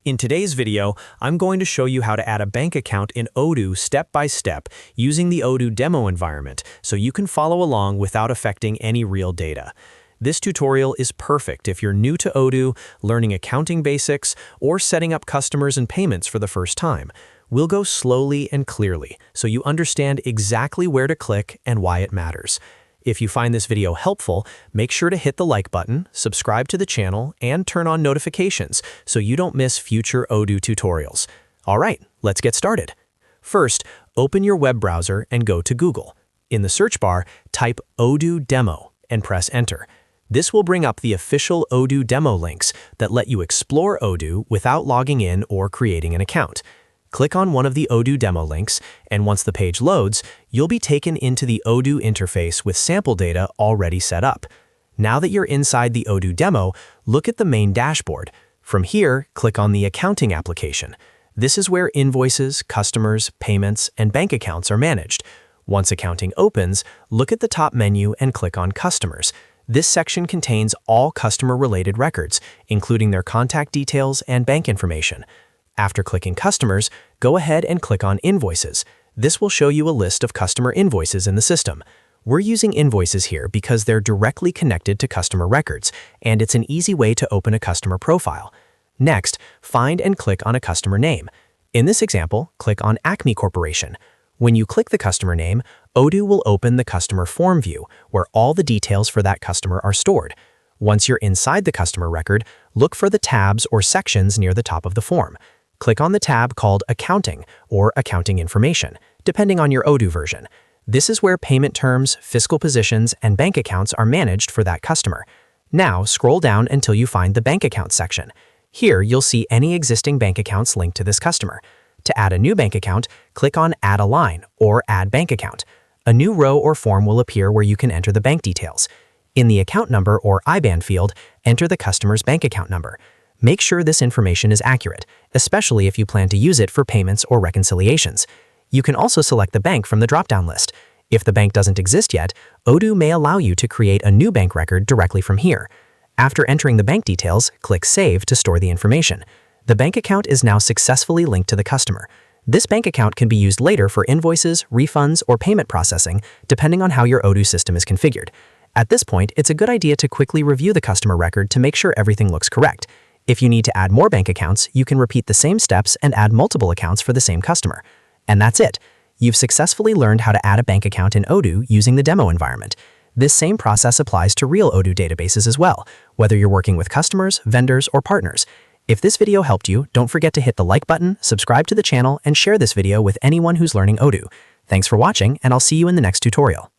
In today's video, I'm going to show you how to add a bank account in Odoo step by step using the Odoo demo environment so you can follow along without affecting any real data. This tutorial is perfect if you're new to Odoo, learning accounting basics, or setting up customers and payments for the first time. We'll go slowly and clearly so you understand exactly where to click and why it matters. If you find this video helpful, make sure to hit the like button, subscribe to the channel, and turn on notifications so you don't miss future Odoo tutorials. All right, let's get started. First, open your web browser and go to Google. In the search bar, type Odoo Demo and press Enter. This will bring up the official Odoo demo links that let you explore Odoo without logging in or creating an account. Click on one of the Odoo demo links, and once the page loads, you'll be taken into the Odoo interface with sample data already set up. Now that you're inside the Odoo demo, look at the main dashboard. From here, click on the Accounting application. This is where invoices, customers, payments, and bank accounts are managed. Once accounting opens, look at the top menu and click on Customers. This section contains all customer-related records, including their contact details and bank information. After clicking Customers, go ahead and click on Invoices. This will show you a list of customer invoices in the system. We're using invoices here because they're directly connected to customer records, and it's an easy way to open a customer profile. Next, find and click on a customer name. In this example, click on Acme Corporation. When you click the customer name, Odoo will open the customer form view, where all the details for that customer are stored. Once you're inside the customer record, look for the tabs or sections near the top of the form. Click on the tab called Accounting or Accounting Information, depending on your Odoo version. This is where payment terms, fiscal positions, and bank accounts are managed for that customer. Now, scroll down until you find the Bank Accounts section. Here, you'll see any existing bank accounts linked to this customer. To add a new bank account, click on Add a Line or Add Bank Account. A new row or form will appear where you can enter the bank details. In the account number or IBAN field, enter the customer's bank account number. Make sure this information is accurate, especially if you plan to use it for payments or reconciliations. You can also select the bank from the drop-down list. If the bank doesn't exist yet, Odoo may allow you to create a new bank record directly from here. After entering the bank details, click Save to store the information. The bank account is now successfully linked to the customer. This bank account can be used later for invoices, refunds, or payment processing, depending on how your Odoo system is configured. At this point, it's a good idea to quickly review the customer record to make sure everything looks correct. If you need to add more bank accounts, you can repeat the same steps and add multiple accounts for the same customer. And that's it. You've successfully learned how to add a bank account in Odoo using the demo environment. This same process applies to real Odoo databases as well, whether you're working with customers, vendors, or partners. If this video helped you, don't forget to hit the like button, subscribe to the channel, and share this video with anyone who's learning Odoo. Thanks for watching, and I'll see you in the next tutorial.